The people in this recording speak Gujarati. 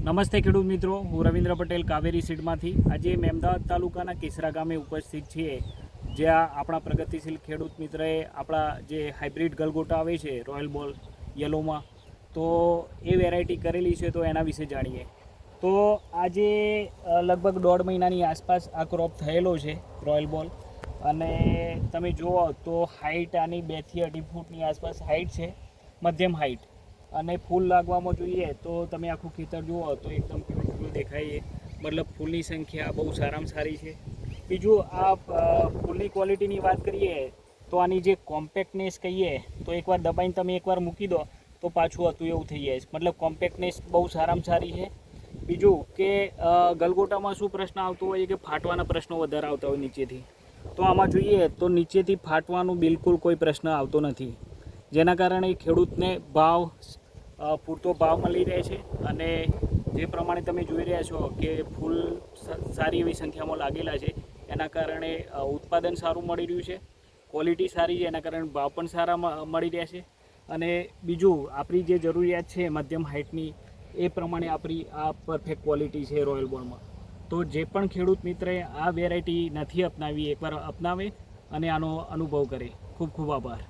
નમસ્તે ખેડૂત મિત્રો, હું રવિન્દ્ર પટેલ કાવેરી સીડમાંથી આજે મેમદાવાદ તાલુકાના કેસરા ગામે ઉપસ્થિત છીએ, જ્યાં આપણા પ્રગતિશીલ ખેડૂત મિત્રએ આપણા જે હાઇબ્રિડ ગલગોટા આવે છે રોયલ બોલ યલોમાં, તો એ વેરાયટી કરેલી છે, તો એના વિશે જાણીએ. તો આજે લગભગ 1.5 મહિનાની આસપાસ આ ક્રોપ થયેલો છે રોયલ બોલ, અને તમે જુઓ તો હાઇટ આની 2 થી 2.5 ફૂટની આસપાસ હાઇટ છે, મધ્યમ હાઇટ. અને ફૂલ લાગવામાં જોઈએ તો તમે આખું ખેતર જુઓ તો એકદમ પીળું દેખાય, મતલબ ફૂલની સંખ્યા બહુ સારામાં સારી છે. બીજું આ ફૂલની ક્વોલિટીની વાત કરીએ તો આની જે કોમ્પેક્ટનેસ કહીએ તો એકવાર દબાઈને તમે એકવાર મૂકી દો તો પાછું હતું એવું થઈ જાય, મતલબ કોમ્પેક્ટનેસ બહુ સારામાં સારી છે. બીજું કે ગલગોટામાં શું પ્રશ્ન આવતો હોય કે ફાટવાના પ્રશ્નો વધારે આવતા હોય નીચેથી, તો આમાં જોઈએ તો નીચેથી ફાટવાનું બિલકુલ કોઈ પ્રશ્ન આવતો નથી, જેના કારણે ખેડૂતને પૂરતો ભાવ મળી રહે છે. અને જે પ્રમાણે તમે જોઈ રહ્યા છો કે ફૂલ સારી એવી સંખ્યામાં લાગેલા છે, એના કારણે ઉત્પાદન સારું મળી રહ્યું છે, ક્વોલિટી સારી છે, એના કારણે ભાવ પણ સારા મળી રહ્યા છે. અને બીજું આપણી જે જરૂરિયાત છે મધ્યમ હાઇટની, એ પ્રમાણે આપણી આ પરફેક્ટ ક્વોલિટી છે રોયલ બોલમાં. તો જે પણ ખેડૂત મિત્રએ આ વેરાયટી નથી અપનાવી, એકવાર અપનાવે અને આનો અનુભવ કરે. ખૂબ ખૂબ આભાર.